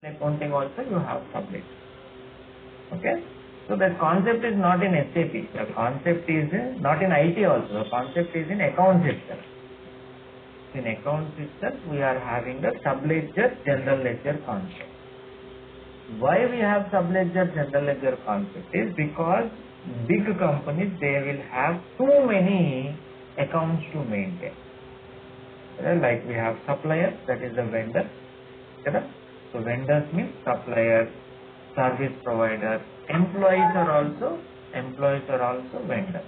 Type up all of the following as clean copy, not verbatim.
accounting also you have sublet. Okay. So the concept is not in SAP. The concept is not in IT also. The concept is in accounts itself. In accounts itself, we are having the subledger general ledger concept. Why we have subledger general ledger concept is because big companies, they will have too many accounts to maintain. Like we have suppliers, that is the vendor. Correct? So vendors means suppliers, service providers, employees are also vendors.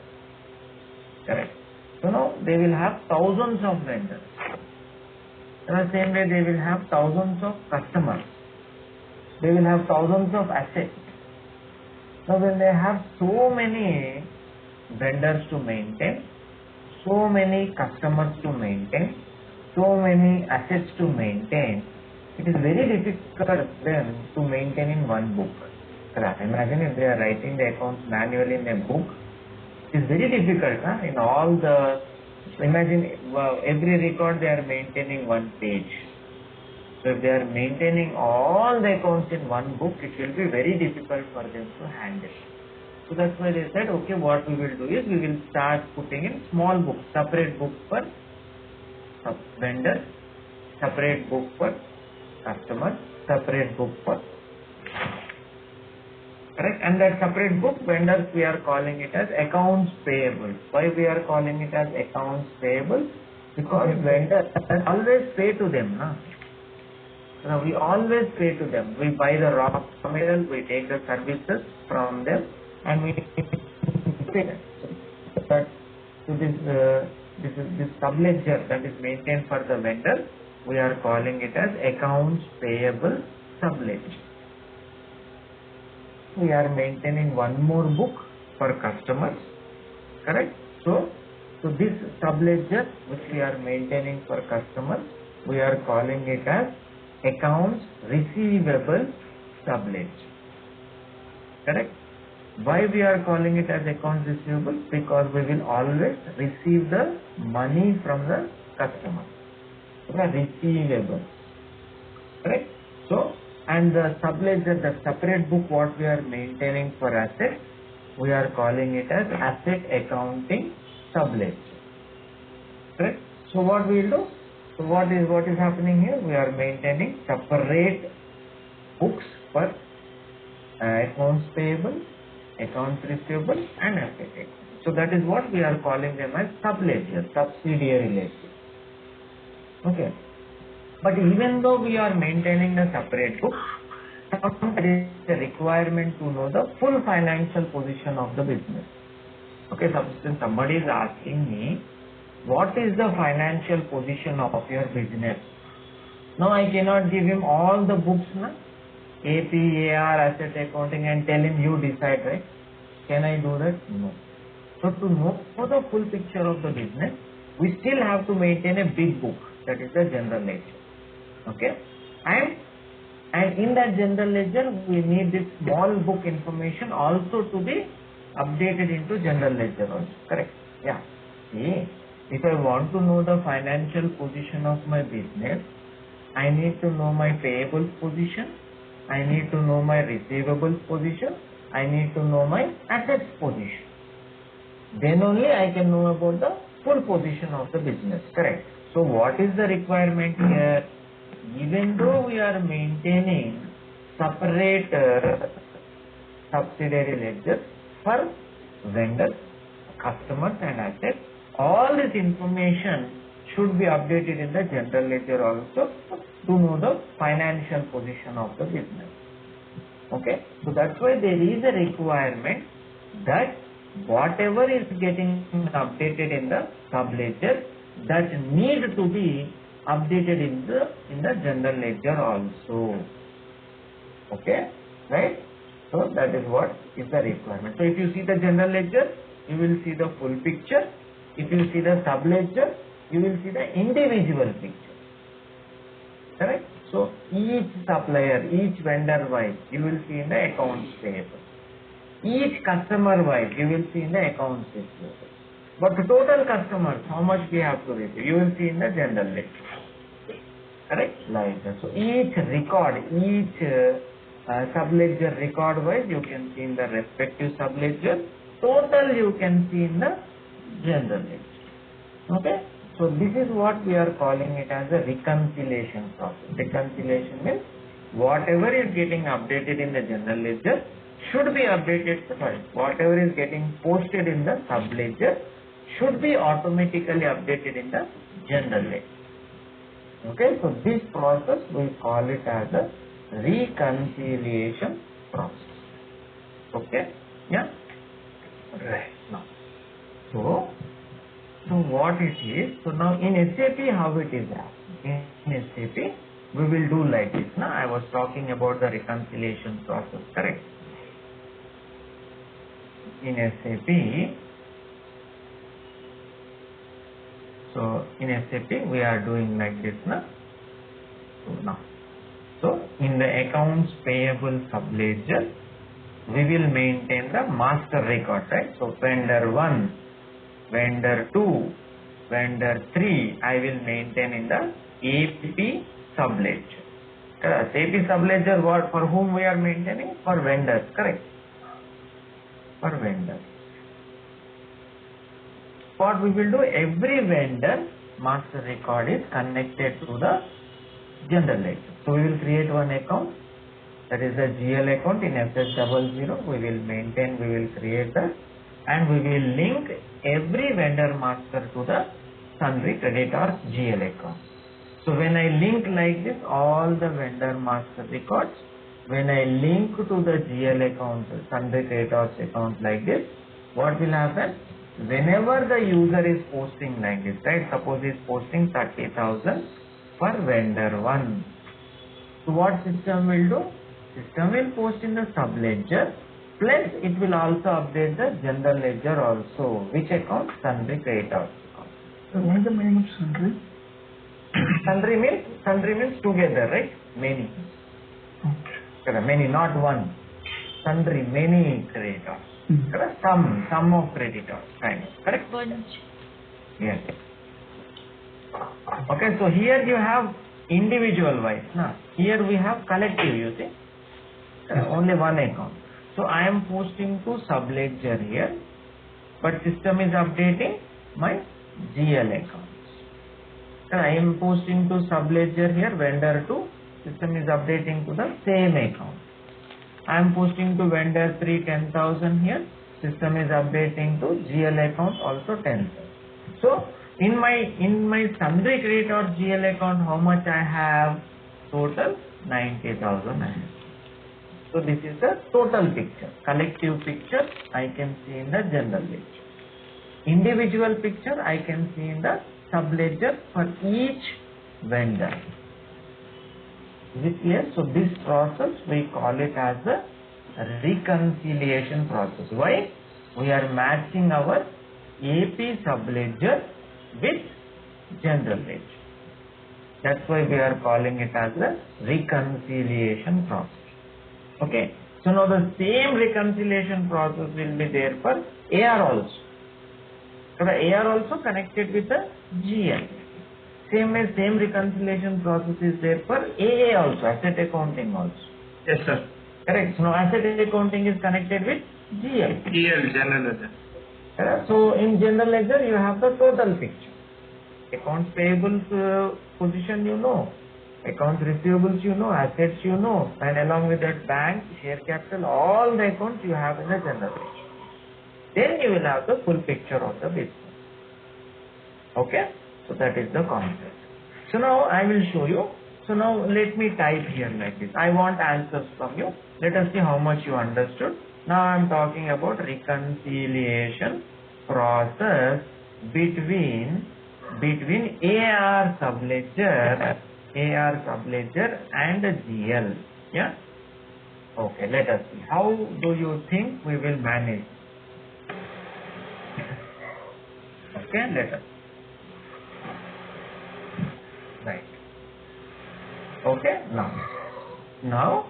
Correct? So now they will have thousands of vendors. In the same way they will have thousands of customers. They will have thousands of assets. So when they have so many vendors to maintain, so many customers to maintain, so many assets to maintain, it is very difficult for them to maintain in one book. Imagine if they are writing the accounts manually in a book, it is very difficult. In all the, imagine every record they are maintaining one page. So if they are maintaining all the accounts in one book, it will be very difficult for them to handle. So that's why they said, okay, what we will do is we will start putting in small books, separate book for vendors, separate book for customers, separate book for, correct? And that separate book, vendors, we are calling it as accounts payable. Why we are calling it as accounts payable? Because vendors always pay to them. We always pay to them. We buy the raw material, we take the services from them, and we pay them. So this subledger that is maintained for the vendor, we are calling it as accounts payable subledger. We are maintaining one more book for customers, correct? So this subledger which we are maintaining for customers, we are calling it as accounts receivable subledger, correct? Why we are calling it as accounts receivable? Because we will always receive the money from the customer. Receivable, correct? So, and the subledger, the separate book what we are maintaining for assets, we are calling it as asset accounting subledger, correct? So what we will do? So what is happening here? We are maintaining separate books for accounts payable, accounts receivable, and asset accounting. So that is what we are calling them as subledger, subsidiary ledger. Okay. But even though we are maintaining a separate book, there is a requirement to know the full financial position of the business. Okay, suppose somebody is asking me, what is the financial position of your business? Now I cannot give him all the books, AP, AR, asset accounting, and tell him you decide, right? Can I do that? No. So to know the full picture of the business, we still have to maintain a big book, that is the general ledger. Okay, and in that general ledger we need this small book information also to be updated into general ledger also, correct? Yeah. See, if I want to know the financial position of my business, I need to know my payables position, I need to know my receivables position, I need to know my assets position. Then only I can know about the full position of the business, correct? So what is the requirement here? Even though we are maintaining separate subsidiary ledgers for vendors, customers, and assets, all this information should be updated in the general ledger also to know the financial position of the business. Okay, so that's why there is a requirement that whatever is getting updated in the subledger, that need to be updated in the general ledger also. Okay, right? So that is what is the requirement. So if you see the general ledger, you will see the full picture. If you see the subledger, you will see the individual picture. Correct? So each supplier, each vendor wise, you will see in the accounts payable. Each customer wise, you will see in the accounts receivable. But the total customers, how much we have to receive, you will see in the general ledger. correct, like that. So each record, each subledger record wise you can see in the respective subledger. Total you can see in the general ledger. Okay, so this is what we are calling it as a reconciliation process. Reconciliation means whatever is getting updated in the general ledger should be updated, whatever is getting posted in the subledger should be automatically updated in the general ledger. Okay, so this process we call it as a reconciliation process. Okay, yeah, right now. So what it is, so now in SAP how it is happening? In SAP we will do like this. Now I was talking about the reconciliation process, correct? In SAP, so in SAP we are doing like this now. So in the accounts payable subledger we will maintain the master record, right? So vendor 1, vendor 2, vendor 3 I will maintain in the AP subledger. AP subledger, what, for whom we are maintaining? For vendors, correct? For vendors. What we will do, every vendor master record is connected to the general ledger. So we will create one account, that is a GL account in SS00. We will maintain, we will create that, and we will link every vendor master to the sundry creditors GL account. So when I link like this all the vendor master records, when I link to the GL account, sundry creditors account like this, what will happen? Whenever the user is posting like this, right? Suppose he is posting 30,000 for vendor 1. So what system will do? System will post in the subledger, plus it will also update the general ledger also. Which account? Sundry creditors account. So what is the meaning of sundry? Sundry means together, right? Many. Okay. Many, not one. Sundry, many creditors. Correct? Sum of creditors, kind of. Correct? Bunch. Yes. Okay, so here you have individual wise. Now, here we have collective, you see. Only one account. So I am posting to subledger here, but system is updating my GL accounts. I am posting to subledger here, vendor 2, system is updating to the same account. I am posting to vendor 3 10,000 here, system is updating to GL account also 10,000. So in my sundry creditors GL account, how much I have? Total 90,000 I have. So this is the total picture. Collective picture I can see in the general ledger. Individual picture I can see in the subledger for each vendor. Is it clear? So this process we call it as the reconciliation process. Why? We are matching our AP subledger with general ledger. That's why we are calling it as the reconciliation process. Okay. So now the same reconciliation process will be there for AR also. So the AR also connected with the GL. Same reconciliation process is there for AA also, asset accounting also. Yes, sir. Correct. So now asset accounting is connected with GL. GL, general ledger. Correct. So in general ledger you have the total picture. Accounts payables position you know, accounts receivables you know, assets you know, and along with that bank, share capital, all the accounts you have in the general ledger. Then you will have the full picture of the business. Okay. So that is the concept. So now I will show you. So now let me type here like this. I want answers from you. Let us see how much you understood. Now I am talking about reconciliation process between AR subledger and GL. Yeah. Okay. Let us see. How do you think we will manage? Okay. Let us. Right. Okay. Now,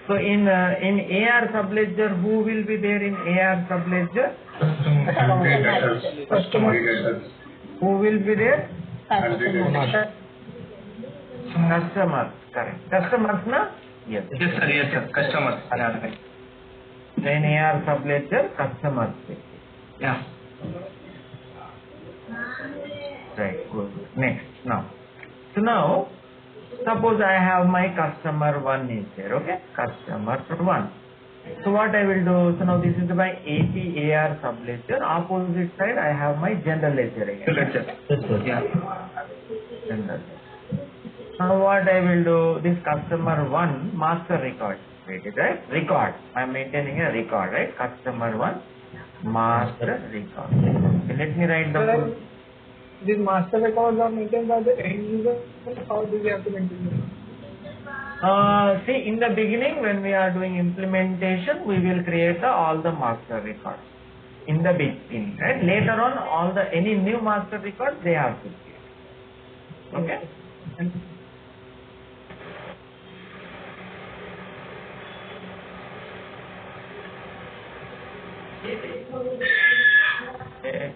so in AR subledger, who will be there in AR subledger? Customer. Who will be there? Customers, correct. Customers, na? Yes. Yes, sir. Customers. Then AR subledger, customers. Yeah. Right, good. Next, now. So now, suppose I have my customer 1 is there, okay? Customer 1. So what I will do, so now this is my APAR subledger. Opposite side, I have my general ledger again. Yeah. General ledger. Now what I will do, this customer 1 master record, right? Record. I am maintaining a record, right? Customer 1 master record. Okay, let me write the full. These master records are maintained by the end user. How do we have to maintain them? See, in the beginning, when we are doing implementation, we will create all the master records in the beginning, right? Later on, any new master records they have to create. Okay. Okay.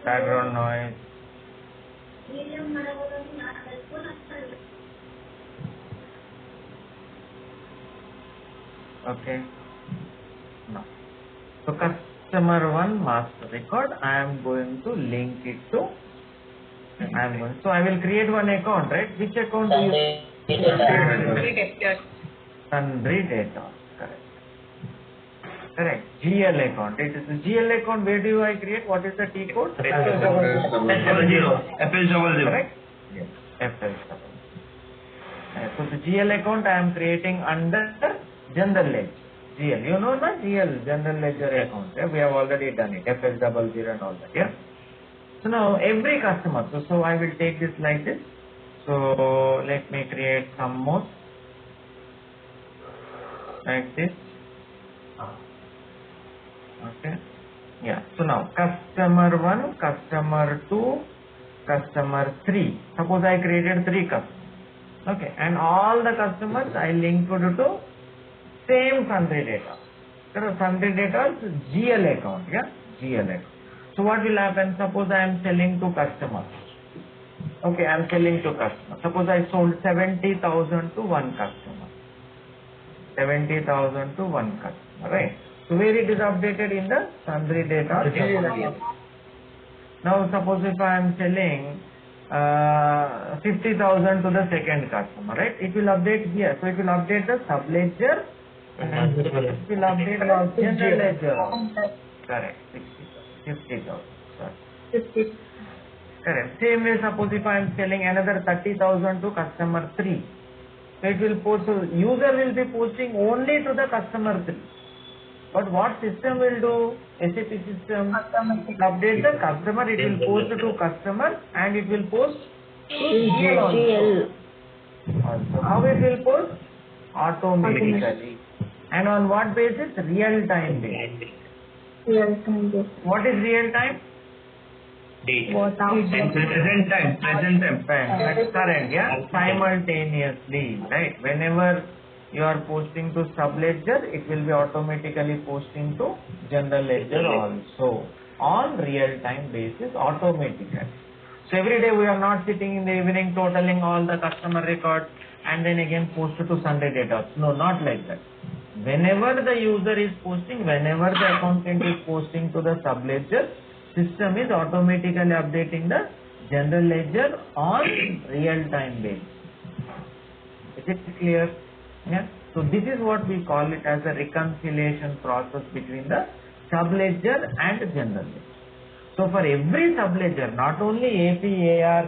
Background noise. Okay. No. So customer 1 master record, I am going to link it to. So I will create one account, right? Which account do you? Sundry data. Correct. Correct. GL account. It is the GL account. Where do I create? What is the T code? FL00. Correct? Yes. FL00. So the GL account I am creating under general ledger. GL. You know na GL, general ledger account. Yeah? We have already done it. FL00 and all that. Yeah. So now every customer. So I will take this like this. So let me create some more. Like this. Okay. Yeah. So now customer 1, customer 2, customer 3. Suppose I created 3 customers. Okay. And all the customers I linked to same sundry data. So sundry data is GL account. Yeah. GL account. So what will happen? Suppose I am selling to customers. Okay. I am selling to customers. Suppose I sold 70,000 to one customer. 70,000 to one customer. Right. So where it is updated in the sundry data. Now suppose if I am selling 50,000 to the second customer, right? It will update here. So it will update the subledger and it will update the general ledger. Correct. 50,000. Sorry. Correct. Same way, suppose if I am selling another 30,000 to customer 3. So it will post. So user will be posting only to the customer 3. But what system will do? SAP system update the customer, it will post to customer and it will post to GL also. How it will post? Automatically. And on what basis? Real time basis. What is real time? Date. Present time. That's current, yeah? Simultaneously, right? Whenever you are posting to subledger, it will be automatically posting to general ledger also on real time basis automatically. So every day we are not sitting in the evening totaling all the customer records and then again post to sundry data. No, not like that. Whenever the user is posting, whenever the accountant is posting to the subledger, system is automatically updating the general ledger on real time basis. Is it clear? Yeah. So this is what we call it as a reconciliation process between the subledger and general ledger. So for every subledger, not only APAR,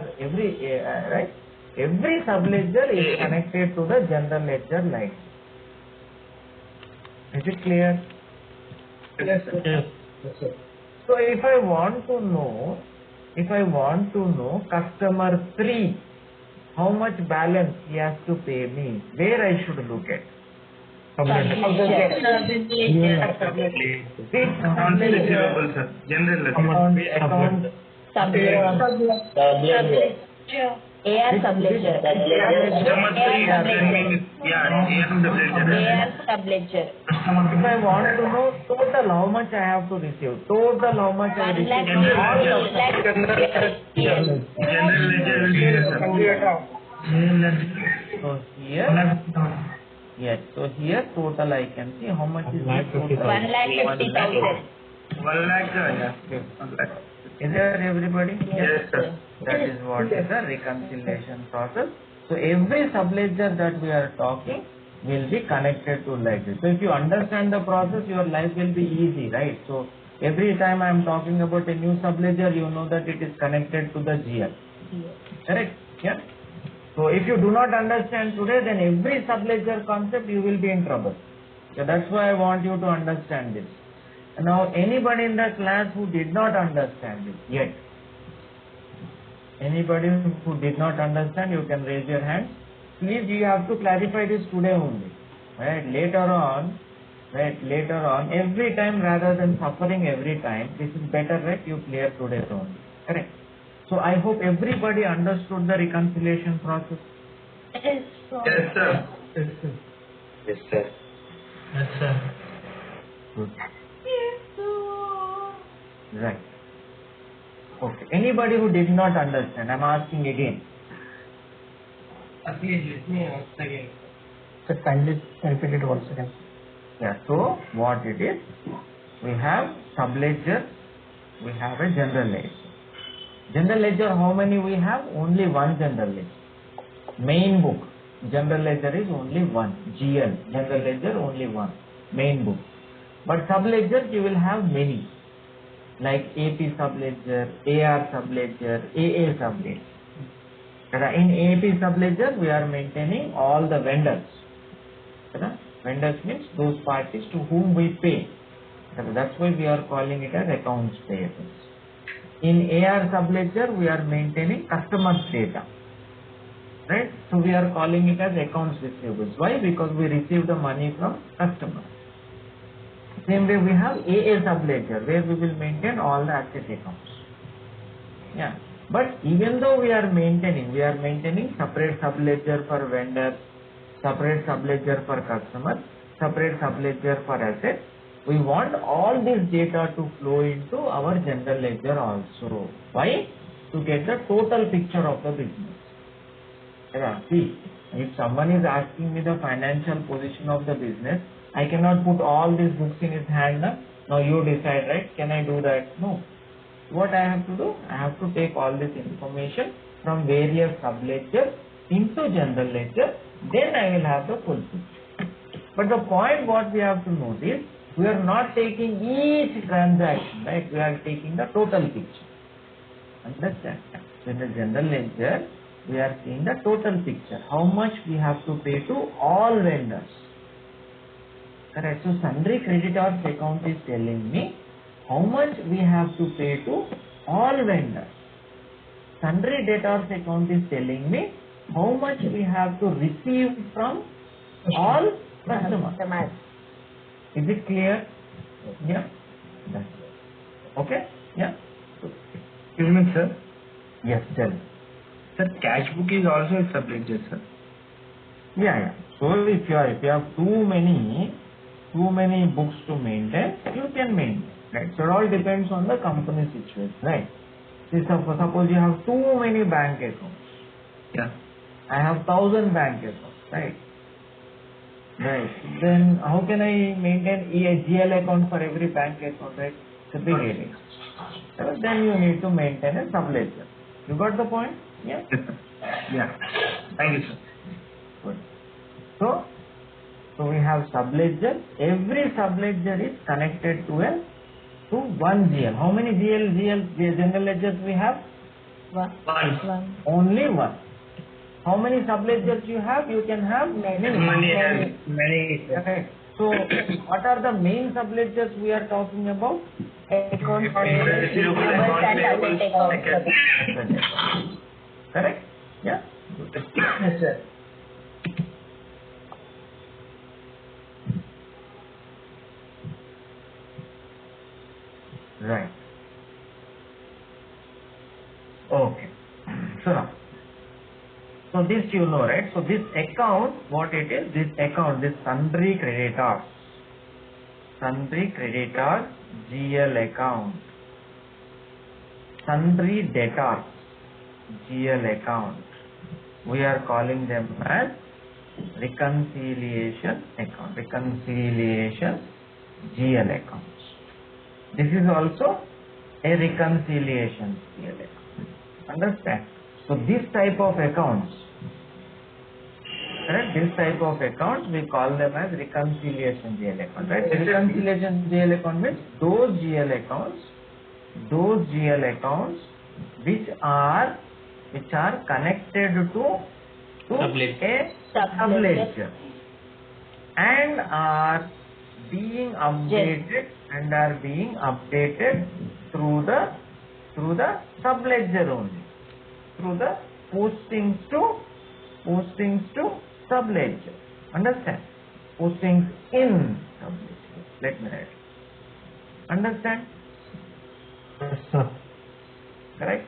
right? Every subledger is connected to the general ledger line. Is it clear? Yes, sir. So if I want to know customer 3, how much balance he has to pay me, where I should look at? AR subledger. Customer three AR sending, AR subledger. AR subledger. If I want to know total how much I have to receive, total how much I 1 lakh receive from all to 2 lakh. General ledger will be here, sir. So here, yes. So here total I can see how much is this total. 1,50,000. 1 lakh, yeah. 1 lakh. Is there everybody? Yes, sir. That is what is the reconciliation process. So every subledger that we are talking will be connected to ledger. So if you understand the process, your life will be easy, right? So every time I am talking about a new subledger, you know that it is connected to the GL. Correct? Yeah. So if you do not understand today, then every subledger concept you will be in trouble. So that's why I want you to understand this. Now anybody in the class who did not understand it yet, anybody who did not understand, you can raise your hand. Please, you have to clarify this today only. Right? Later on, every time rather than suffering every time, this is better, right? You clear today only. Correct. So I hope everybody understood the reconciliation process. Yes, Yes, sir. Yes, sir. Yes, sir. Yes, sir. Good. Right. Okay. Anybody who did not understand, I'm asking again. Please let me once again. Sir, kindly repeat it once again. Yeah. So what it is? We have subledger. We have a general ledger. General ledger, how many we have? Only one general ledger. Main book. General ledger is only one. GL. General ledger only one. Main book. But subledgers you will have many. Like AP subledger, AR subledger, AA subledger. In AP subledger, we are maintaining all the vendors. Vendors means those parties to whom we pay. That's why we are calling it as accounts payable. In AR subledger, we are maintaining customers' data. Right? So we are calling it as accounts receivables. Why? Because we receive the money from customers. Same way we have AA subledger where we will maintain all the asset accounts. Yeah. But even though we are maintaining separate subledger for vendors, separate subledger for customers, separate subledger for assets, we want all this data to flow into our general ledger also. Why? To get the total picture of the business. Yeah. See, if someone is asking me the financial position of the business, I cannot put all these books in his hand. Now you decide, right? Can I do that? No. What I have to do? I have to take all this information from various subledgers into general ledger. Then I will have the full picture. But the point what we have to know is, we are not taking each transaction, right? We are taking the total picture. Understand? So in the general ledger, we are seeing the total picture. How much we have to pay to all vendors. Correct. So sundry creditors account is telling me how much we have to pay to all vendors. Sundry debtors account is telling me how much we have to receive from all customers. Is it clear? Yeah. That's it. Okay. Yeah. Excuse me, sir. Yes. Tell me. Sir, cash book is also a subledger, sir. Yeah. So if you have too many books to maintain, you can maintain. Right. So it all depends on the company situation. Right. See, suppose you have too many bank accounts. Yeah. I have 1,000 bank accounts. Right. Right. Then how can I maintain a GL account for every bank account? Right. It's a big area. So then you need to maintain a subledger. You got the point? Yeah. Yes, sir. Yeah. Thank you, sir. Good. So we have subledger. Every subledger is connected to one GL. How many general ledgers we have? One. Only one. How many subledgers you have? You can have Many. Okay. So what are the main subledgers we are talking about? Accounts Receivable, payable, accounts payable. Correct? Yeah. Yes, sir. Right. Okay. So now, So this you know, right? So this account, what it is? This account, this sundry creditors, GL account, sundry debtors, GL account. We are calling them as reconciliation account, reconciliation GL accounts. This is also a reconciliation GL account. Understand? So this type of accounts, correct? This type of accounts we call them as reconciliation GL account, right? Reconciliation GL account means those GL accounts which are connected to a subledger and are being updated through the subledger only, through the postings to subledger. Understand? Postings in subledger. Let me write. Understand? Yes, sir. Correct?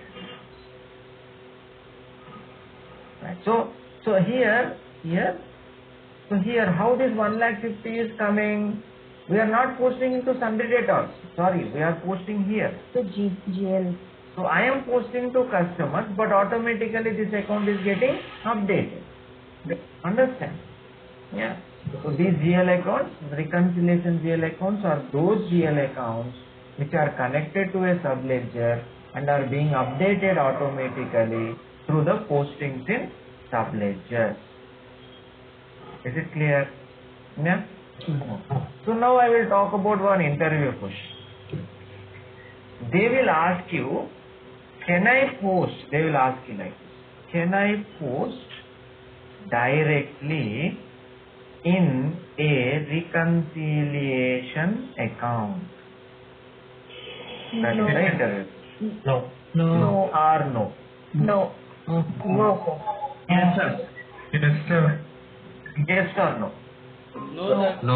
Right. So here, how this 1,50,000 is coming? We are not posting into sundry debtors. Sorry, we are posting here. To GL. So I am posting to customers, but automatically this account is getting updated. Understand? Yeah. So these GL accounts, reconciliation GL accounts, are those GL accounts which are connected to a subledger and are being updated automatically through the postings in subledger. Is it clear? Yeah. So now I will talk about one interview question. They will ask you, can I post? They will ask you like this: can I post directly in a reconciliation account? That is the interview. No. No. Or no? No. No. Yes, sir. Yes, sir. Yes or no? No. No.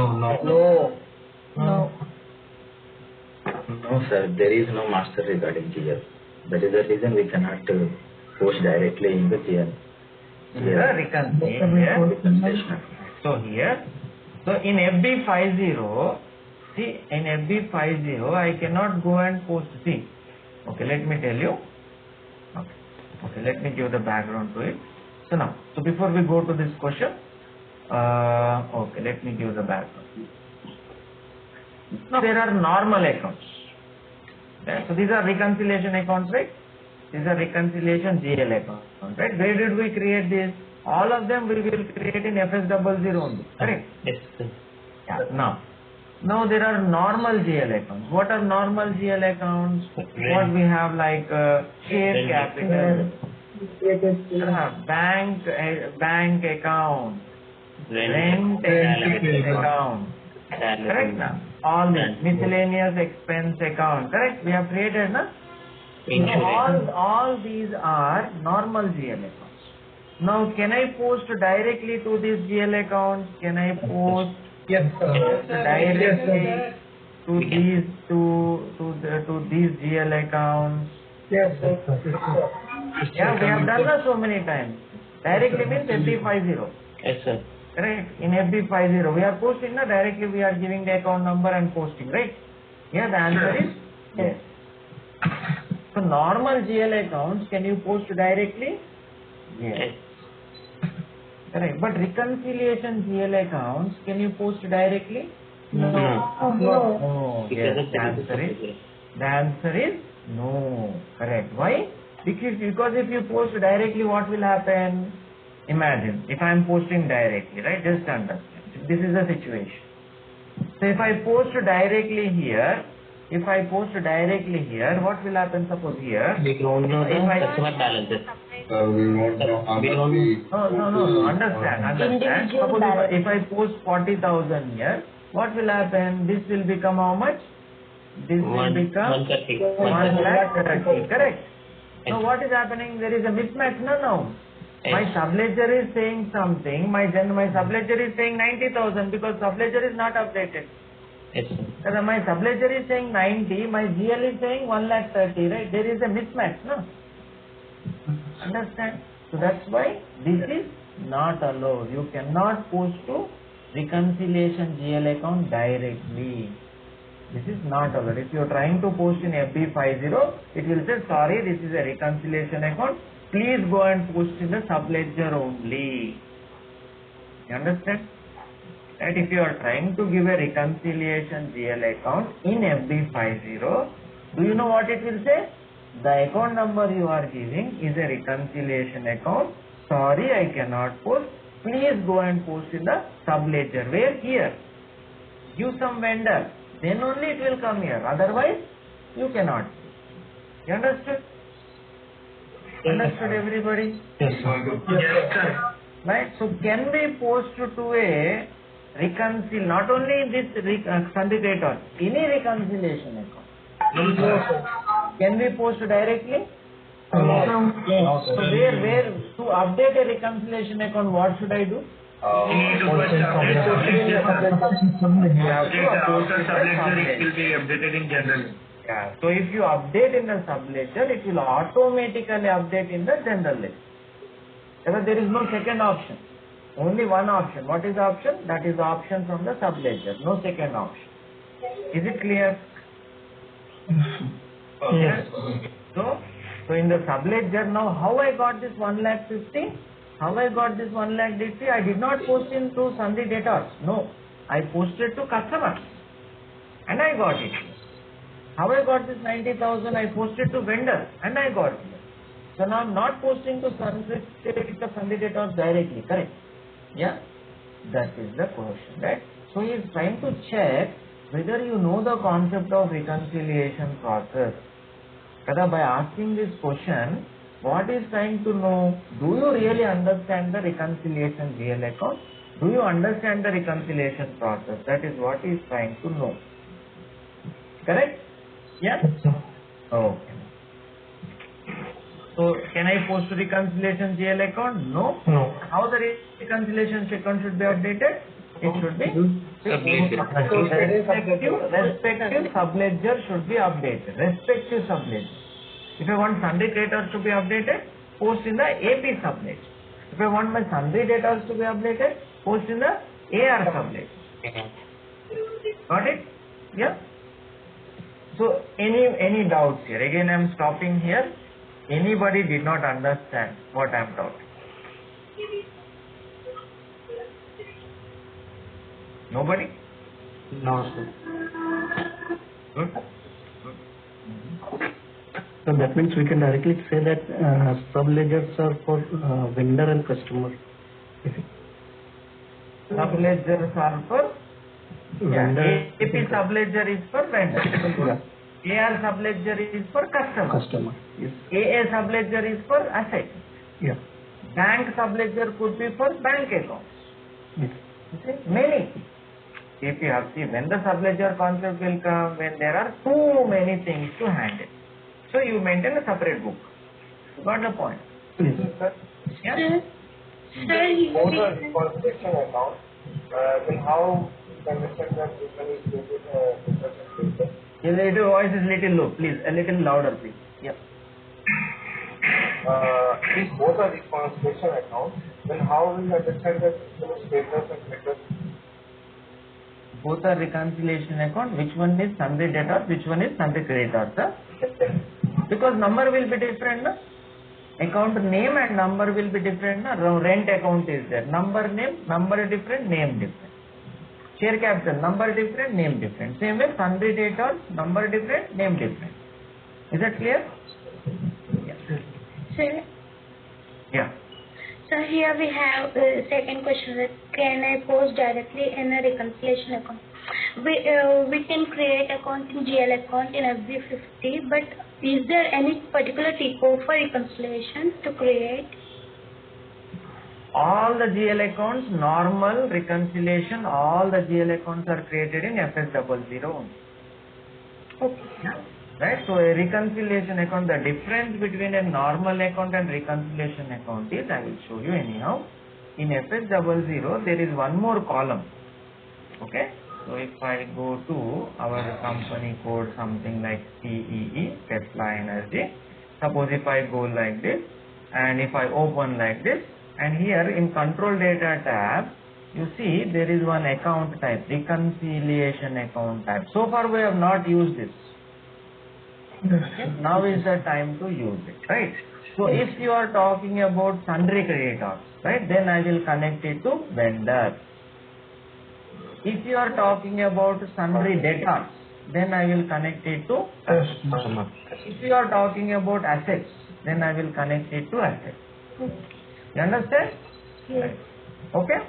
No, sir. There is no master regarding GL. That is the reason we cannot post directly in the GL. Here reconciliation. So here, so in FB50, see, in FB50, I cannot go and post. See, okay, let me tell you. Okay, let me give the background to it. So now, so before we go to this question, okay, let me give the background. Now there are normal accounts. Okay? So these are reconciliation accounts, right? These are reconciliation GL accounts, right? Where did we create this? All of them we will create in FS00 only, correct? Yes, sir. Yeah. Now there are normal GL accounts. What are normal GL accounts? What we have like share capital, bank account, rent account, correct now? All this miscellaneous expense account, correct? We have created, na? All these are normal GL accounts. Now, can I post directly to these GL accounts? Can I post Yes, sir. directly to these GL accounts? Yes, sir. Yeah, we have done that so many times. Directly means FB50. Yes, sir. Correct. In FB50, we are posting, na, directly we are giving the account number and posting, right? Yeah, the answer is yes. So normal GL accounts, can you post directly? Yes. Correct. But reconciliation GL accounts, can you post directly? No. No. Yes. The answer is no. Correct. Why? Because if you post directly, what will happen? Imagine, if I am posting directly, right? Just understand. This is the situation. So if I post directly here, what will happen? Suppose here, We don't know the customer balances. We don't know. No. Understand. Individual Suppose balance. if I post 40,000 here, what will happen? This will become how much? This will become 1,30,000. Correct. Now what is happening? There is a mismatch. No. My subledger is saying something. My subledger is saying 90,000 because subledger is not updated. Yes, sir. My subledger is saying 90. My GL is saying 1,30,000. Right? There is a mismatch. No. Understand? So that's why this is not allowed. You cannot post to reconciliation GL account directly. This is not allowed. If you are trying to post in FB50, it will say, sorry, this is a reconciliation account. Please go and post in the subledger only. You understand? And if you are trying to give a reconciliation GL account in FB50, do you know what it will say? The account number you are giving is a reconciliation account. Sorry, I cannot post. Please go and post in the subledger. Where? Here. Give some vendor. Then only it will come here. Otherwise, you cannot. You understood? Understood, everybody? Yes, sir. Right? So can we post to a not only this Sandhi debtor, any reconciliation account? No, sir. Can we post directly? No. So where to update a reconciliation account, what should I do? You need to first update subledger. After subledger, it will be updated in general. Yeah. So if you update in the subledger, it will automatically update in the general ledger. Because there is no second option. Only one option. What is the option? That is the option from the subledger. No second option. Is it clear? Yes. So in the subledger now, how I got this 1,50,000? How I got this 1,50,000? I did not post into Sandhi debtors. No. I posted to customers. And I got it. How I got this 90,000? I posted to vendor. And I got it. So now I'm not posting to Sandhi debtors directly. Correct? Yeah? That is the question. Right? So he is trying to check whether you know the concept of reconciliation process. Kada, by asking this question, what is trying to know? Do you really understand the reconciliation GL account? Do you understand the reconciliation process? That is what he is trying to know. Correct? Yeah? Okay. So, can I post to reconciliation GL account? No. No. How the reconciliation account should be updated? It should be respective subledger should be updated. Respective subledger. If I want Sandhi debtors to be updated, post in the AP subledger. If I want my Sandhi debtors to be updated, post in the AR subledger. Got it? Yeah. So any doubts here? Again, I am stopping here. Anybody did not understand what I am talking? Nobody? No, sir. Good. So that means we can directly say that subledgers are for vendor and customer. Subledgers are for Vendor. AP subledger is for vendor. Yeah. AR subledger is for customer. Customer. Yes. AA subledger is for asset. Yeah. Bank subledger could be for bank accounts. Yes. You see, many. If you have seen when the subledger concept will come, when there are too many things to handle. So you maintain a separate book. You got the point? Yes. Yeah? Both are reconciliation account. Then how you understand that this one is related Your voice is little low. Please, a little louder, please. Yeah. If both are reconciliation account, then how will you understand that status and creditors? Both are reconciliation account. Which one is Sandhi debtor? Which one is Sandhi creditor? Sir? Because number will be different. No? Account name and number will be different. No? Rent account is there. Number name, number different, name different. Share capital, number different, name different. Same way, Sandhi debtor, number different, name different. Is that clear? Yeah. Sir, Yeah. so here we have second question that can I post directly in a reconciliation account? We can create account in GL account in FB50, but is there any particular typo for reconciliation to create? All the GL accounts, normal reconciliation, all the GL accounts are created in FS00 only. Okay. Right? So a reconciliation account, the difference between a normal account and reconciliation account is, I will show you anyhow. In FS00, there is one more column. Okay? So if I go to our company code, something like CEE, Tesla Energy. Suppose if I go like this, and if I open like this, and here in control data tab, you see there is one account type, reconciliation account type. So far we have not used this. Okay. Now is the time to use it, right? So if you are talking about sundry creditors, right, then I will connect it to vendor. If you are talking about sundry debtors, then I will connect it to customer. If you are talking about assets, then I will connect it to assets. You understand? Yes. Okay?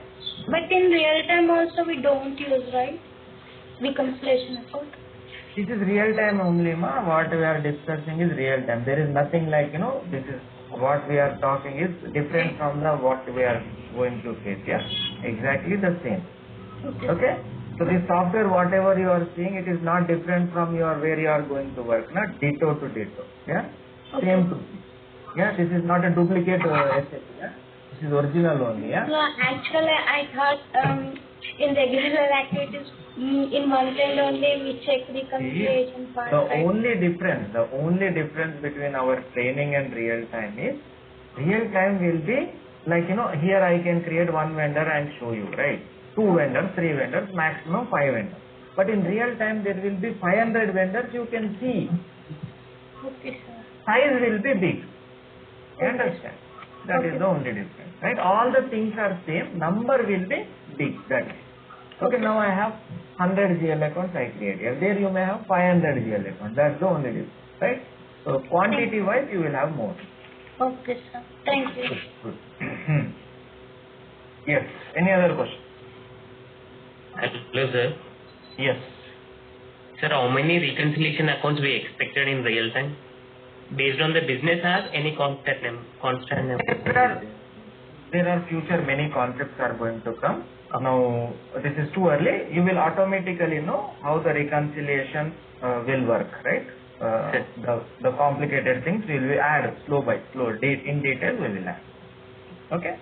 But in real time also we don't use, right? Reconciliation account. This is real time only, ma. What we are discussing is real time. There is nothing like, this is what we are talking is different from the what we are going to face. Yeah, exactly the same. Okay. So this software, whatever you are seeing, it is not different from where you are going to work. Not ditto to ditto. Yeah, same to. Yeah, this is not a duplicate SAP. Yeah, this is original only. Yeah. No, actually I thought in regular activities in month end only we check reconciliation part. The only difference between our training and real time is real time will be like here I can create one vendor and show you, right? 2 vendors, 3 vendors, maximum 5 vendors. But in real time there will be 500 vendors you can see. Okay, sir. Size will be big. You understand? That is the only difference, right? All the things are same. Number will be big. That is. Okay, now I have 100 GL accounts I created. There you may have 500 GL accounts. That's the only difference, right? So quantity wise you will have more. Okay, sir. Thank you. Good. Yes. Any other question? Hello, sir. Yes. Sir, how many reconciliation accounts we expected in real time? Based on the business as any constant number? There are future many concepts are going to come. Now, this is too early. You will automatically know how the reconciliation will work, right? The complicated things we will add slow by slow. In detail we will add. Okay?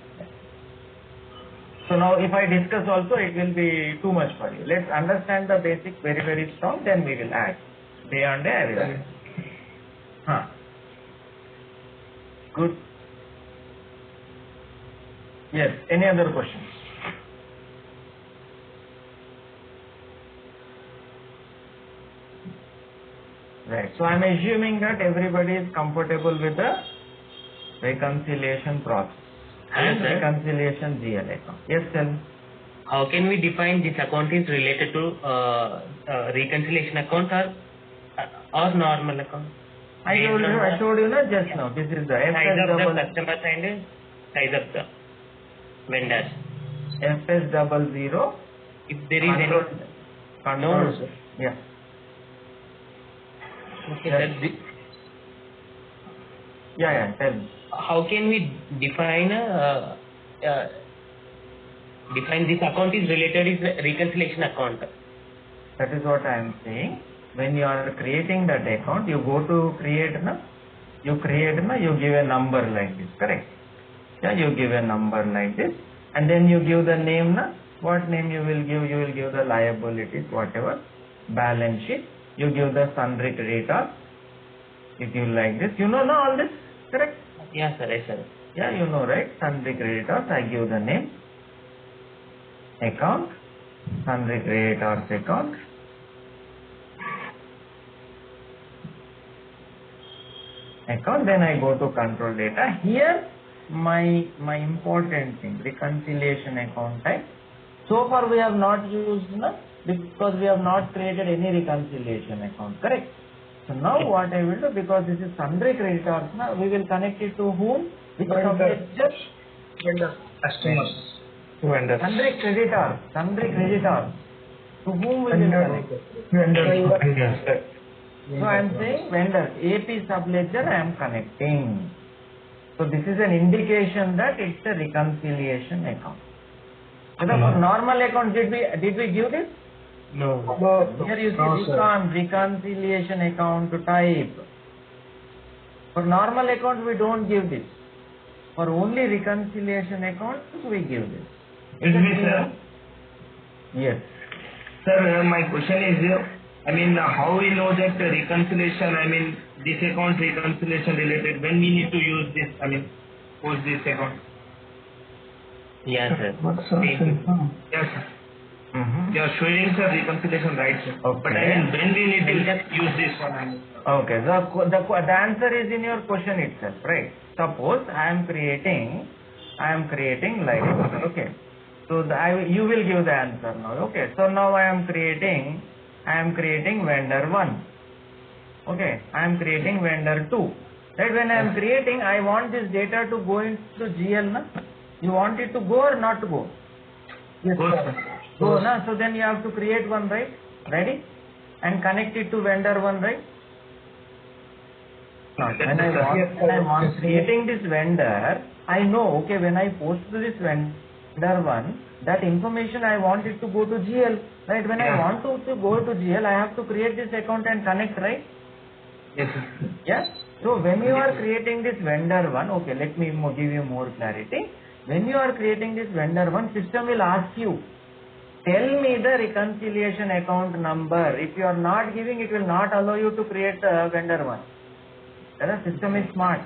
So now if I discuss also, it will be too much for you. Let's understand the basic very, very strong, then we will add. Day on day I will add. Good. Yes, any other questions? Right, so I am assuming that everybody is comfortable with the reconciliation process and reconciliation GL account. Yes, tell me. How can we define this account is related to reconciliation account or normal account? I told you just now. This is the size of the customers and size of the vendors. FS00. If there is any control. No, sir. Yeah. Okay, yes. Yeah, tell me. How can we define this account is related is reconciliation account? That is what I am saying. When you are creating that account, you go to create you give a number like this, correct? Yeah, you give a number like this, and then you give the name what name you will give? You will give the liabilities, whatever, balance sheet. You give the sundry creditors. You give like this. You know all this, correct? Yeah, sir. Yes, sir. Yeah, you know, right? Sundry creditors. I give the name, account, sundry creditors account. Then I go to control data. Here my important thing, reconciliation account type. So far we have not used because we have not created any reconciliation account, correct? So now what I will do, because this is sundry creditors, we will connect it to whom? Which vendor? Customers. Vendors. Sundry creditors. To whom we will connect? Vendors. So I am saying vendors, AP subledger I am connecting. So this is an indication that it's a reconciliation account. So for normal account, did we give this? No. Here you see reconciliation account type. For normal account we don't give this. For only reconciliation account we give this. Excuse me, sir. Yes. Sir, my question is, how we know that reconciliation, this account reconciliation related, when we need to use this, post this account. Yeah, sir. What Thank you. Yes, sir. Mm-hmm. You are showing sir reconciliation right, sir. Okay. But I mean, when we need to use this one? Okay, the answer is in your question itself, right? Suppose I am creating like this, okay. So you will give the answer now, okay. So now I am creating vendor 1, okay. I am creating vendor 2. Right, when I am creating, I want this data to go into GL, na? You want it to go or not to go? Yes, sir. Go, na? So then you have to create one, right? Ready? And connect it to vendor 1, right? When I want creating this vendor, I know, okay, when I post to this vendor 1, that information I want it to go to GL, right? When I want to go to GL, I have to create this account and connect, right? Yes, sir. Yeah. So when you are creating this vendor 1, okay, let me give you more clarity. When you are creating this vendor 1, system will ask you, tell me the reconciliation account number. If you are not giving, it will not allow you to create vendor 1. The system is smart,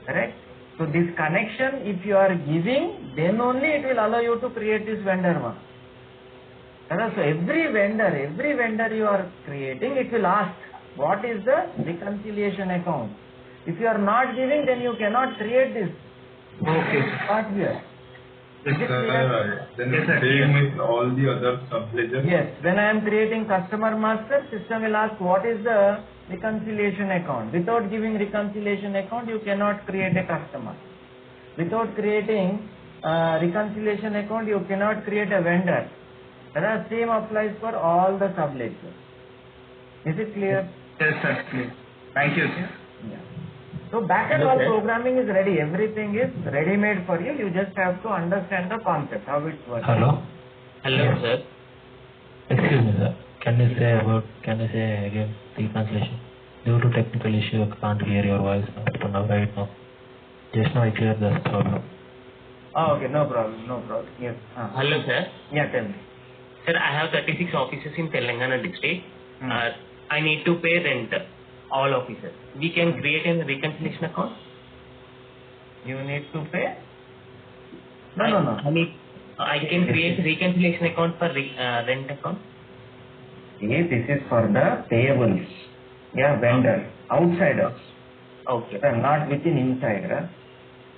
correct? So this connection, if you are giving, then only it will allow you to create this vendor 1. So every vendor you are creating, it will ask, what is the reconciliation account? If you are not giving, then you cannot create this. Okay. Not here. Yes, sir. Then same with all the other sub-ledgers? Yes. When I am creating customer master, system will ask what is the reconciliation account. Without giving reconciliation account, you cannot create a customer. Without creating reconciliation account, you cannot create a vendor. The same applies for all the sub-ledgers. Is it clear? Yes, sir. Clear. Thank you, sir. Yeah. So back-end all programming is ready. Everything is ready-made for you. You just have to understand the concept, how it works. Hello? Hello, sir. Excuse me, sir. Can you say again the translation? Due to technical issue, I can't hear your voice now, right now. Just now I cleared the problem. Oh, okay, no problem. Yes. Hello, sir. Yeah, tell me. Sir, I have 36 offices in Telangana district. I need to pay rent, all offices. We can create a reconciliation account? You need to pay? No. I can create reconciliation account for rent account? See, this is for the payables. Yeah, vendor. Outsiders. Okay. Not within inside.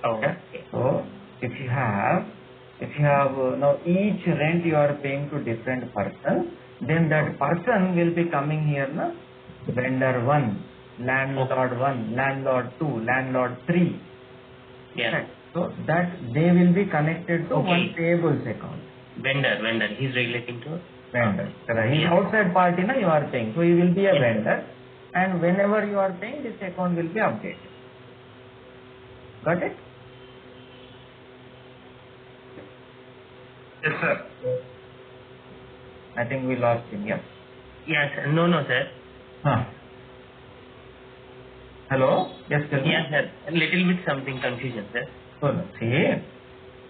Okay. So, if you have now each rent you are paying to different person, then that person will be coming here, na? Vendor 1, landlord 1, landlord 2, landlord 3. Yeah. Right. So that they will be connected to one payables account. Vendor. He's relating to Vendor. He's outside party, na, you are paying. So he will be a vendor, and whenever you are paying, this account will be updated. Got it? Yes, sir. I think we lost him, yeah? Yes, sir. No, sir. Hello? Yes, tell me. Yes, sir. A little bit something confusion, sir. So, see,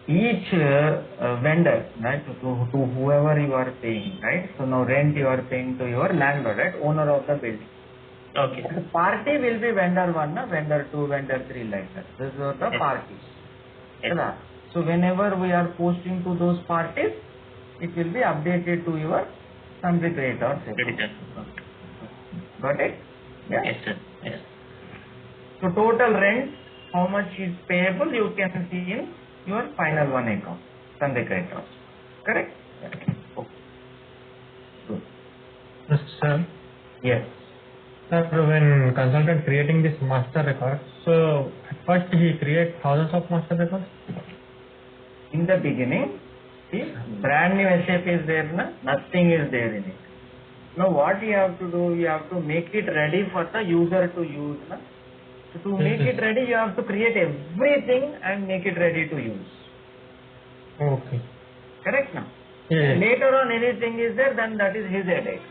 each vendor, right, to whoever you are paying, right? So now rent you are paying to your landlord, right? Owner of the building. Okay. The party will be vendor 1, vendor 2, vendor 3, like that. These are the parties. Yes. So whenever we are posting to those parties, it will be updated to your sundry creditors. Got it? Yeah. Yes, sir. Yes. So total rent, how much is payable, you can see in your final one account, sundry creditors. Correct? Okay. Good. Yes, sir. Yes. Sir, when consultant creating this master record, so at first he creates thousands of master records? In the beginning, see, brand new SAP is there, nothing is there in it. Now what you have to do, you have to make it ready for the user to use. So to make it ready, you have to create everything and make it ready to use. Okay. Correct now? Yes. Later on anything is there, then that is his headache.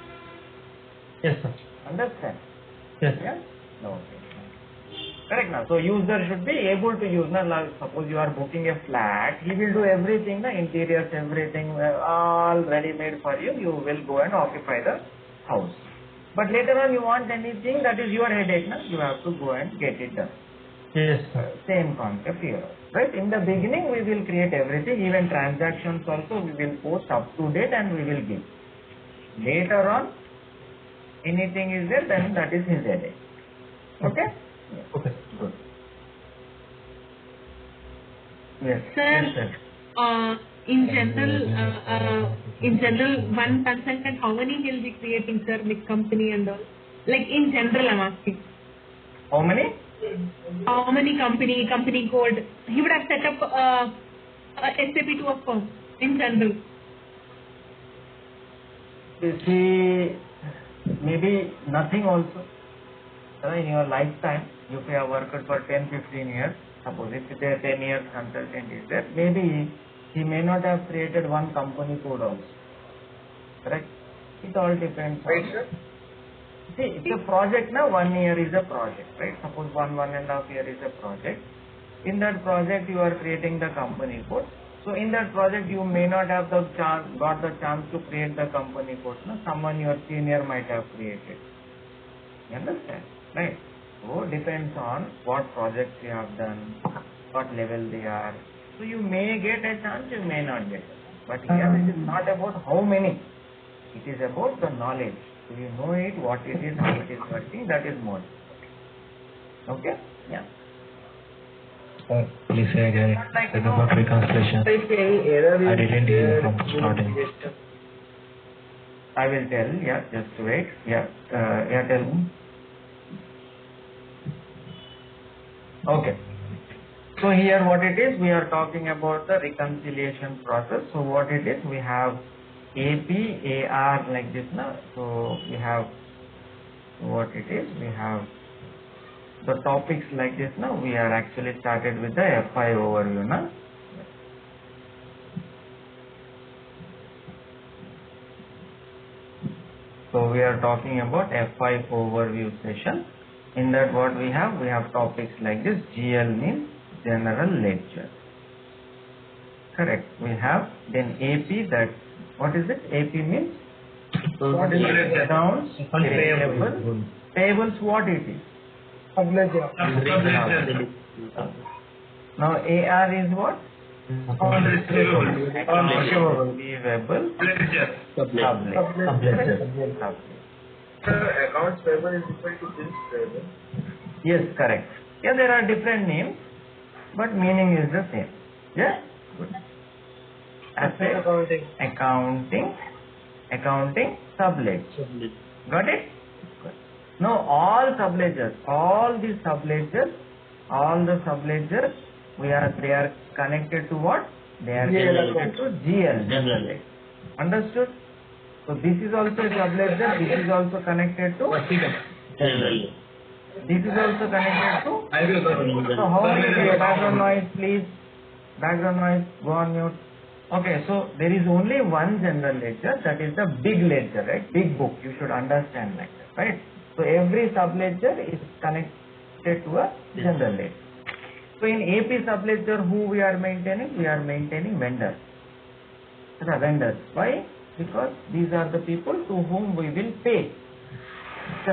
Yes, sir. Understand? Yes. Yeah? No. Okay. Correct now. So user should be able to use. Now, suppose you are booking a flat, he will do everything, the interiors, everything, all ready made for you. You will go and occupy the house. But later on you want anything, that is your headache. You have to go and get it done. Yes, sir. Same concept here, right? In the beginning, we will create everything, even transactions also we will post up to date and we will give. Later on, anything is there, then that is his headache. Okay? Yes. Okay. Good. Yes. Sir, Yes, sir. in general, one consultant, how many he'll be creating, sir, with company and all? Like in general, I'm asking. How many? How many company code? He would have set up a SAP to a firm in general. You see, maybe nothing also. In your lifetime, if you have worked for 10-15 years, suppose if there 10 years consultant is there, maybe he may not have created one company code also. Correct? It all depends on. See, it's a project now, 1 year is a project, right? Suppose 1.5 year is a project. In that project, you are creating the company code. So in that project, you may not have got the chance to create the company code. No? Someone your senior might have created. You understand? Right? So depends on what projects you have done, what level they are. So you may get a chance, you may not get. But here it is not about how many. It is about the knowledge. So you know it, what it is, how it is working, that is more. Okay? Yeah. Please say again. It's about reconciliation. I didn't hear from starting. I will tell, yeah, just wait. Yeah, tell me. Okay. So here what it is, we are talking about the reconciliation process. So what it is, we have AP, AR like this now. So we have what it is, we have the topics like this now. We are actually started with the FI overview now. So we are talking about FI overview session. In that what we have topics like this. GL means general ledger. Correct. We have then AP, that what is it? AP means what is it? Accounts, payable. Payables, what it is? Now AR is what? Receivable. Accounts payable is equal to bills payable. Yes, correct. Yeah, there are different names, but meaning is the same. Yeah? Good. Asset, accounting, subledger. Got it? Good. Now all the subledgers, they are connected to what? They are connected to GL. General. Understood? So this is also a subledger, this is also connected to general. This is also connected to. So how many background noise, please? Background noise, go on mute. Okay, so there is only one general ledger, that is the big ledger, right? Big book, you should understand like that, right? So every subledger is connected to a general ledger. So in AP subledger, who we are maintaining? We are maintaining vendors. Vendors. Why? Because these are the people to whom we will pay. So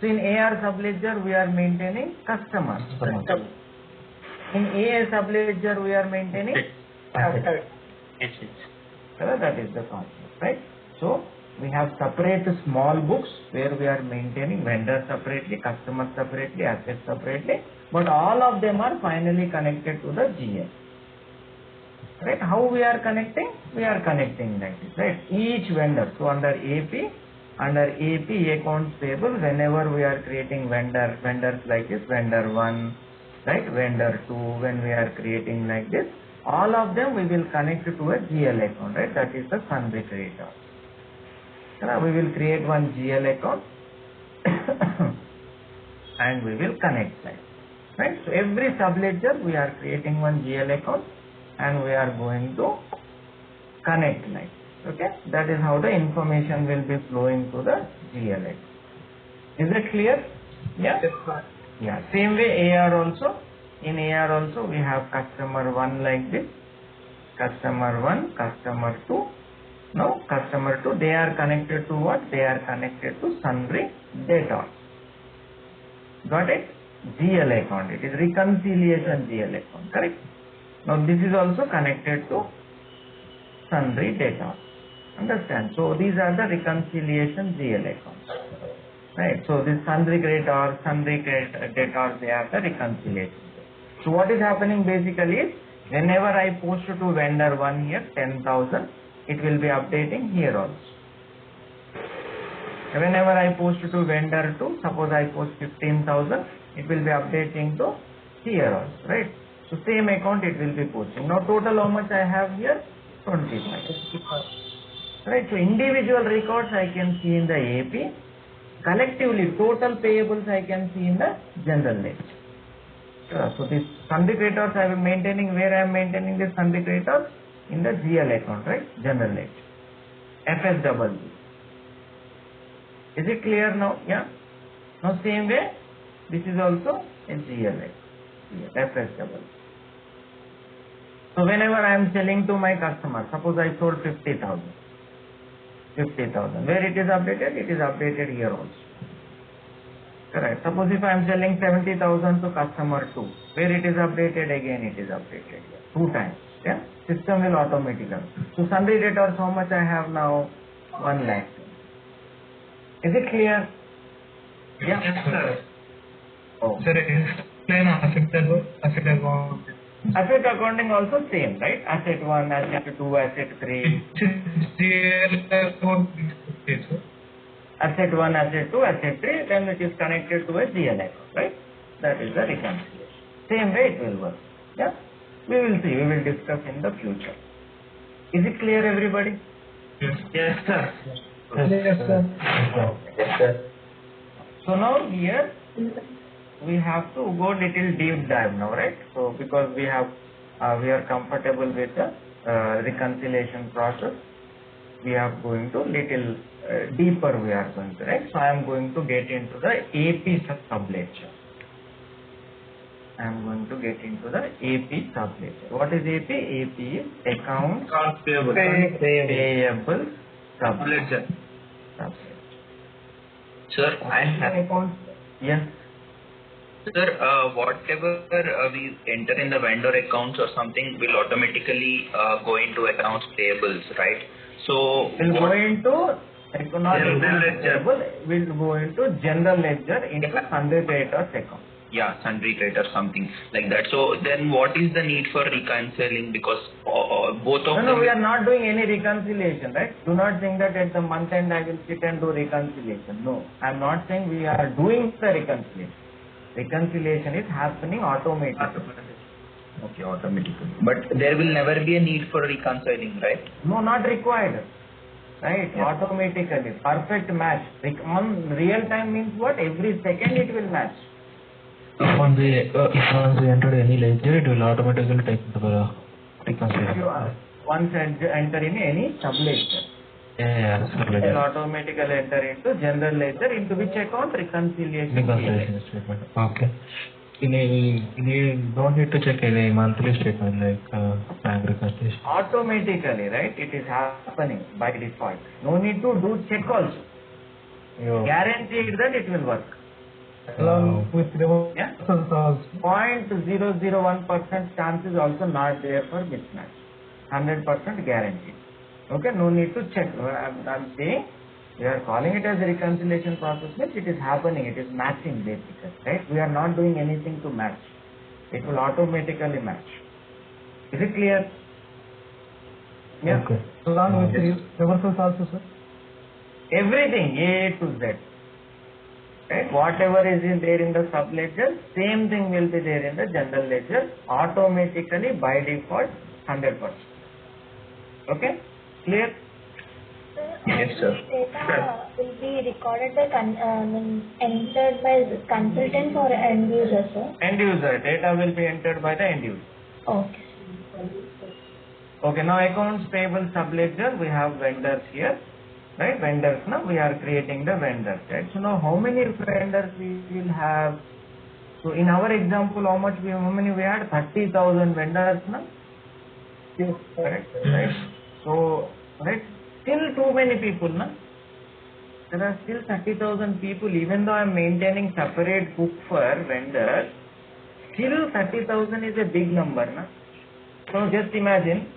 in AR subledger, we are maintaining customers. In AA subledger, we are maintaining assets. That is the concept, right? So we have separate small books where we are maintaining vendors separately, customers separately, assets separately, but all of them are finally connected to the GL. Right? How we are connecting? We are connecting like this, right? Each vendor. So under AP accounts payable, whenever we are creating vendors like this, vendor 1, right? Vendor 2, when we are creating like this, all of them we will connect to a GL account, right? That is the sundry creator. So we will create one GL account and we will connect that, right? So every subledger we are creating one GL account and we are going to connect like, okay? That is how the information will be flowing to the GL account. Is it clear? Yeah? Yeah. Same way AR also. In AR also we have customer 1 like this. Customer 1, customer 2. No, customer 2, they are connected to what? They are connected to sundry debtors. Got it? GL account. It is reconciliation GL account, correct? Now this is also connected to sundry debtors. Understand? So these are the reconciliation GL accounts, right? So this sundry debtors, they are the reconciliation. So what is happening basically is, whenever I post to vendor 1 here 10,000, it will be updating here also. Whenever I post to vendor 2, suppose I post 15,000, it will be updating to here also, right? So same account it will be posting. Now total how much I have here? 25. Right? So individual records I can see in the AP. Collectively total payables I can see in the general ledger. So this sundry creditors I am maintaining, where I am maintaining this sundry creditors? In the GL account, right? General ledger. FSWG. Is it clear now? Yeah. Now same way, this is also a GL account. FSWG. So whenever I am selling to my customer, suppose I sold 50,000. Where it is updated? It is updated here also. Correct. Suppose if I am selling 70,000 to customer 2, where it is updated, again it is updated here 2 times. Yeah. System will automatically. So sundry debtors, how much I have now? 1 lakh. Is it clear? Yeah. Yes, sir. Oh. Sir, explain asset account. Asset accounting also same, right? Asset 1, asset 2, asset 3. Asset 1, asset 2, asset 3, then it is connected to a GL account, right? That is the reconciliation. Same way it will work. Yeah? We will see, we will discuss in the future. Is it clear, everybody? Yes, sir. Yes, sir. Yes, sir. So now here we have to go little deep dive now, right? So because we are comfortable with the reconciliation process, we are going to little deeper we are going to, right? So I am going to get into the AP subledger. I am going to get into the AP subledger. What is AP? AP is accounts payable subledger. Sir, I have accounts. Yes. Sir, whatever we enter in the vendor accounts or something will automatically go into accounts payables, right? So will go into general ledger. Will go into general ledger into sundry creditors account. Yeah, sundry creditors, something like that. So then what is the need for reconciling? Because both of them... No, we are not doing any reconciliation, right? Do not think that at the month end I will sit and do reconciliation. No, I am not saying we are doing the reconciliation. Reconciliation is happening automatically. Okay, automatically. But there will never be a need for reconciling, right? No, not required. Right, yeah. Automatically. Perfect match. On real time means what? Every second it will match. Once we entered any ledger, it will automatically take the reconciliation. Once enter in any subledger. Yeah, it will automatically enter into general ledger, into which account? Reconciliation statement. Okay. You don't need to check any monthly statement like bank reconciliation. Automatically, right? It is happening by default. No need to do check also. Guaranteed that it will work. Along with reversals, yeah? 0.001% chance is also not there for mismatch. 100% guaranteed. Okay, no need to check. I'm saying we are calling it as a reconciliation process, means it is happening, it is matching basically, right? We are not doing anything to match. It will automatically match. Is it clear? Yeah. Okay. Along with reversals also, sir? Everything, A to Z. Right? Whatever is there in the subledger, same thing will be there in the general ledger, automatically by default 100%. Okay? Clear? Yes, sir. Data will be recorded by entered by consultants or end user, sir? End user. Data will be entered by the end user. Okay. Okay, now accounts payable subledger, we have vendors here. Right, vendors, now we are creating the vendors, right? So now how many vendors we will have? So in our example, how many we had? 30,000 vendors now? Yes, correct, right? So, right, still too many people, na? there are still 30,000 people. Even though I am maintaining separate book for vendors, still 30,000 is a big number, na? So just imagine,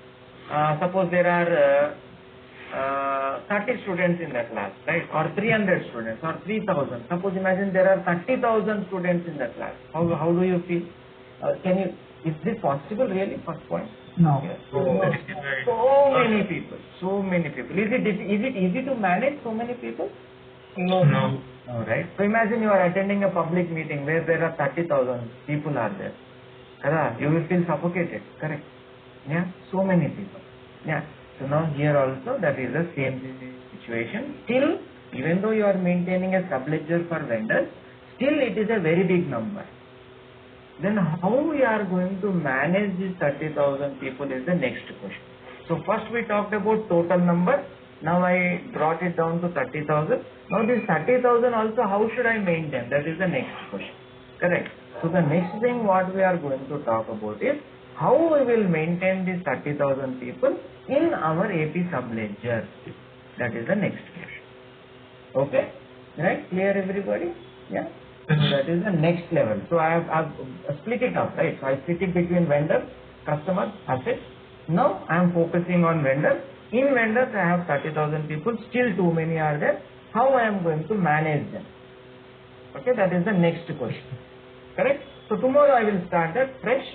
suppose there are 30 students in the class, right? Or 300 students, or 3,000. Suppose imagine there are 30,000 students in the class. How do you feel? Is this possible really? First point. No. Yes. So many people. Is it easy to manage so many people? No. Right. So imagine you are attending a public meeting where there are 30,000 people are there. You will feel suffocated. Correct. Yeah. So many people. Yeah. So now here also that is the same situation. Still, even though you are maintaining a subledger for vendors, still it is a very big number. Then how we are going to manage these 30,000 people is the next question. So first we talked about total number. Now I brought it down to 30,000. Now this 30,000 also how should I maintain? That is the next question. Correct. So the next thing what we are going to talk about is how we will maintain these 30,000 people in our AP subledger. That is the next question. Okay. Right? Clear everybody? Yeah. So that is the next level. So I've split it up, right? So I split it between vendors, customers, assets. Now I am focusing on vendors. In vendors I have 30,000 people. Still too many are there. How I am going to manage them? Okay, that is the next question. Correct? So tomorrow I will start that fresh.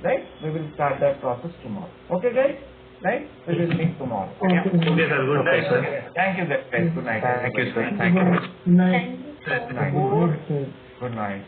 Right? We will start that process tomorrow. Okay, guys? Right? We will meet tomorrow. Okay, sir. Good night, sir. Thank you, guys. Good night. Thank you, sir. Thank you. Night. Good night. Good night.